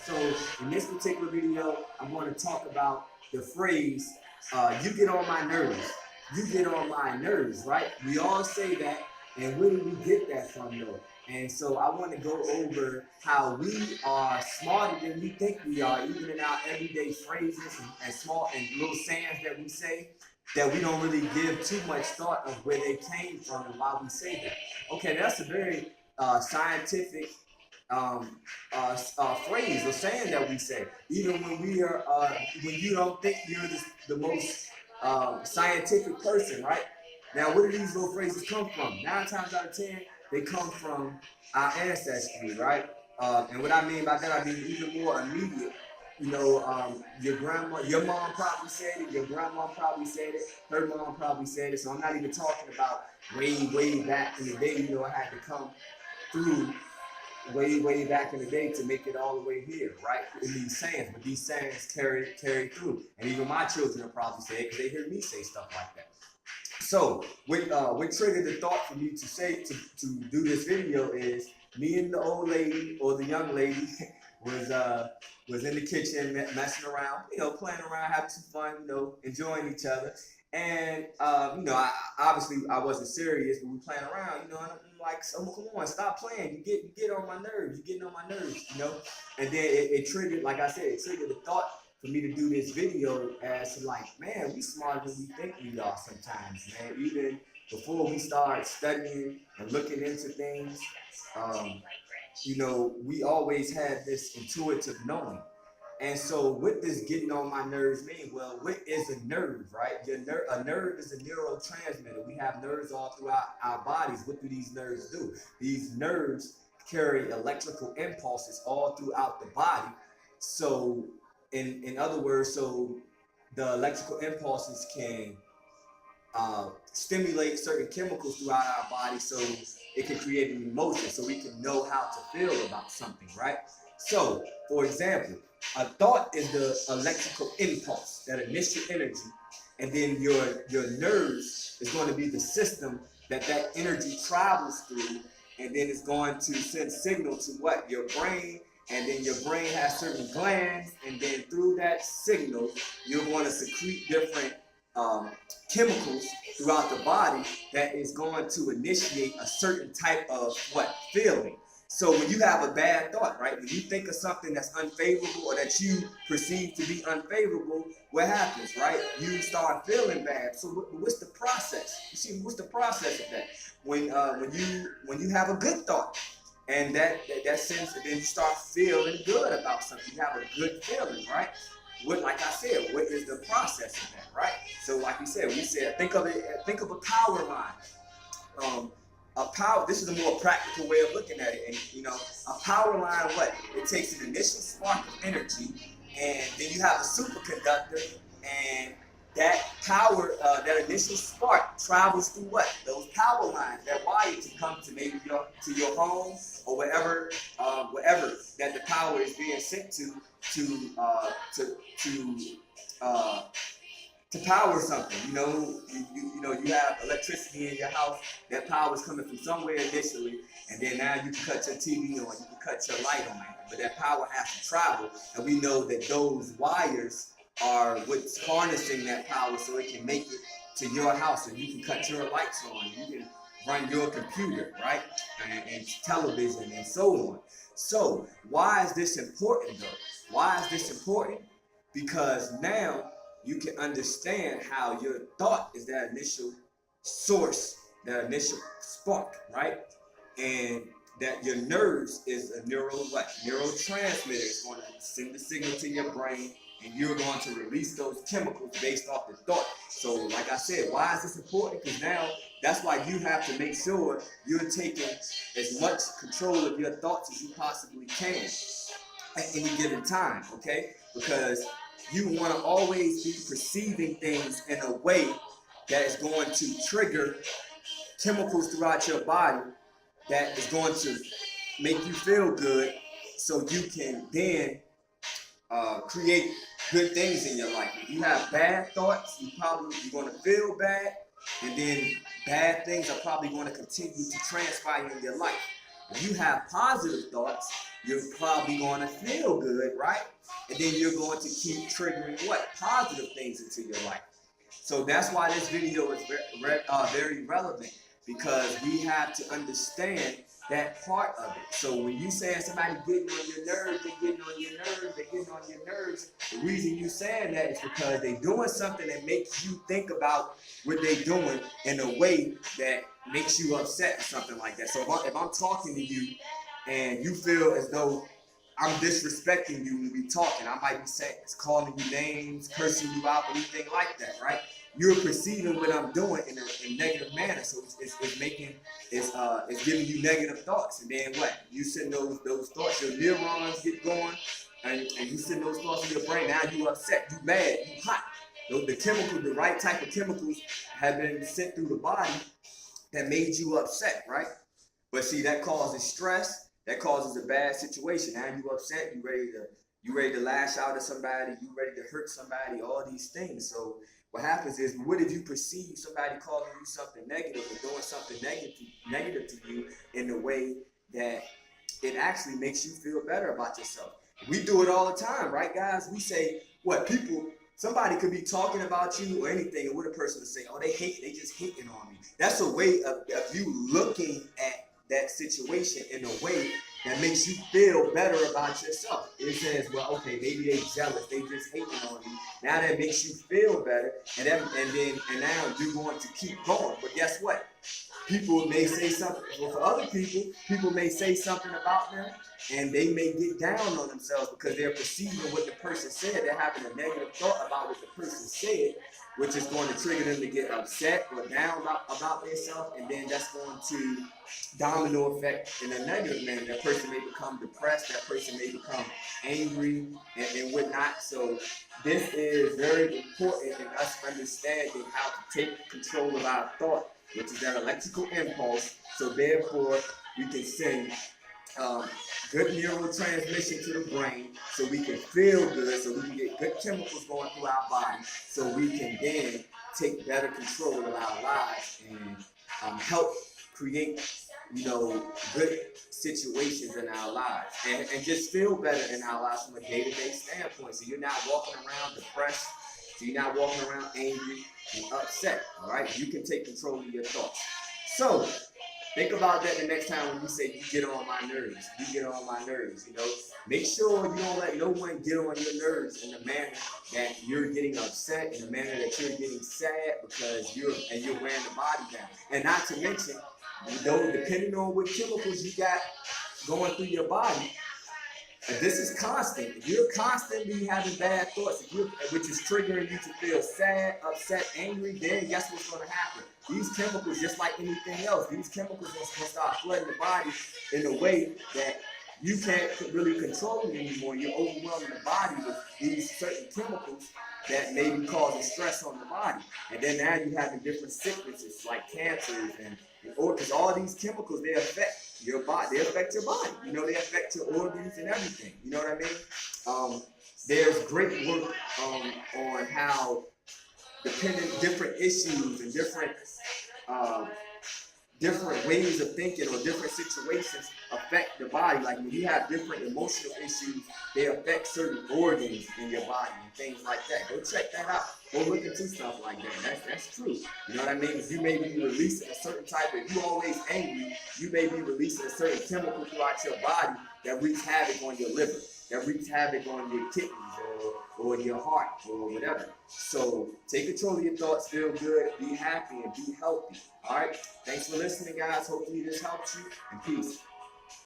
So in this particular video, I'm going to talk about the phrase, you get on my nerves. You get on my nerves, right? We all say that, and where do we get that from though? And so I want to go over how we are smarter than we think we are, even in our everyday phrases and small and little sayings that we say, that we don't really give too much thought of where they came from and why we say that. Okay, that's a very scientific um, phrase or saying that we say, even when we are, when you don't think you're the most scientific person, right? Now, where do these little phrases come from? 9 times out of 10, they come from our ancestry, right? And what I mean by that, I mean even more immediate. Your grandma, your mom probably said it, your grandma probably said it, her mom probably said it. So I'm not even talking about way back in the day. I had to come through way back in the day to make it all the way here, right? In these sayings, but these sayings carry through, and even my children will probably say it because they hear me say stuff like that. So, what triggered the thought for me to say to do this video is me and the old lady or the young lady was in the kitchen messing around, playing around, having some fun, enjoying each other. And obviously I wasn't serious, but we playing around, and I'm like, so come on, stop playing. You get on my nerves. You're getting on my nerves. And then it triggered, like I said, it triggered the thought for me to do this video as to like, man, we smarter than we think we are sometimes, man. Even before we start studying and looking into things, um, we always had this intuitive knowing. And so, what does getting on my nerves mean? Well, what is a nerve, right? A nerve is a neurotransmitter. We have nerves all throughout our bodies. What do these nerves do? These nerves carry electrical impulses all throughout the body. So, in other words, so the electrical impulses can stimulate certain chemicals throughout our body, so it can create an emotion, so we can know how to feel about something, right? So, for example, a thought is the electrical impulse, that initial energy, and then your nerves is going to be the system that energy travels through, and then it's going to send signal to what? Your brain, and then your brain has certain glands, and then through that signal, you're going to secrete different um, chemicals throughout the body that is going to initiate a certain type of what? Feeling. So when you have a bad thought, right? When you think of something that's unfavorable or that you perceive to be unfavorable, what happens, right? You start feeling bad. So what's the process? You see, what's the process of that? When you have a good thought, and that sense, and then you start feeling good about something. You have a good feeling, right? Like I said, what is the process of that, right? So like we said, think of a power line. A power. This is a more practical way of looking at it. And a power line, what? It takes an initial spark of energy, and then you have a superconductor, and that power, that initial spark travels through what? Those power lines, that wire to come to maybe your home or wherever that the power is being sent to to uh, to power something. You have electricity in your house. That power is coming from somewhere initially, and then now you can cut your TV on, you can cut your light on, but that power has to travel, and we know that those wires are what's harnessing that power, so it can make it to your house, and you can cut your lights on, you can run your computer, right, and television, and so on. So why is this important though? Why is this important? Because now you can understand how your thought is that initial source, that initial spark, right? And that your nerves is a neurotransmitter. It's going to send the signal to your brain, and you're going to release those chemicals based off the thought. So, like I said, why is this important? Because now that's why you have to make sure you're taking as much control of your thoughts as you possibly can at any given time, okay? Because you want to always be perceiving things in a way that is going to trigger chemicals throughout your body that is going to make you feel good, so you can then create good things in your life. If you have bad thoughts, you're going to feel bad, and then bad things are probably going to continue to transpire in your life. If you have positive thoughts, you're probably going to feel good, right? And then you're going to keep triggering what? Positive things into your life. So that's why this video is very relevant, because we have to understand that part of it. So when you saying somebody getting on your nerves, they getting on your nerves, they getting on your nerves, the reason you saying that is because they doing something that makes you think about what they doing in a way that makes you upset or something like that. So if I'm talking to you and you feel as though I'm disrespecting you when we talking, I might be saying, calling you names, cursing you out, anything like that, right? You're perceiving what I'm doing in a negative manner, so it's giving you negative thoughts, and then what? You send those thoughts, your neurons get going, and you send those thoughts in your brain. Now you upset, you mad, you hot. The chemicals, the right type of chemicals, have been sent through the body that made you upset, right? But see, that causes stress. That causes a bad situation. Now you upset. You ready to lash out at somebody. You ready to hurt somebody. All these things. So what happens is, what if you perceive somebody calling you something negative or doing something negative to you in a way that it actually makes you feel better about yourself? We do it all the time, right, guys? We say what people. Somebody could be talking about you or anything, and what a person would say, oh, they just hating on me. That's a way of you looking at that situation in a way that makes you feel better about yourself. It says, well, okay, maybe they jealous, they just hating on me. Now that makes you feel better, and now you're going to keep going. But guess what? People may say something, well, for other people may say something about them, and they may get down on themselves because they're perceiving what the person said. They're having a negative thought about what the person said, which is going to trigger them to get upset or down about themselves, and then that's going to domino effect in a negative manner. That person may become depressed, that person may become angry and whatnot. So this is very important in us understanding how to take control of our thought, which is that electrical impulse. So therefore, we can send good neurotransmission to the brain, so we can feel good, so we can get good chemicals going through our body, so we can then take better control of our lives and help create, good situations in our lives, and just feel better in our lives from a day-to-day standpoint. So you're not walking around depressed, so you're not walking around angry and upset, all right? You can take control of your thoughts. So think about that the next time when you say, you get on my nerves, you get on my nerves, Make sure you don't let no one get on your nerves in the manner that you're getting upset, in the manner that you're getting sad, because you're wearing the body down. And not to mention, depending on what chemicals you got going through your body, this is constant. If you're constantly having bad thoughts, which is triggering you to feel sad, upset, angry, then guess what's going to happen? These chemicals, just like anything else, these chemicals are going to start flooding the body in a way that you can't really control it anymore. You're overwhelming the body with these certain chemicals that may be causing stress on the body. And then now you're having different sicknesses like cancers because all these chemicals, they affect your body. They affect your body. They affect your organs and everything. You know what I mean? There's great work on how different issues and different ways of thinking or different situations affect the body. Like when you have different emotional issues, they affect certain organs in your body and things like that. Go check that out. Go look into stuff like that. That's true. You know what I mean? If you may be releasing a certain type of, if you're always angry, you may be releasing a certain chemical throughout your body that wreaks havoc on your liver, that wreaks havoc on your kidneys or your heart or whatever. So take control of your thoughts, feel good, be happy, and be healthy. All right? Thanks for listening, guys. Hopefully this helps you, and peace.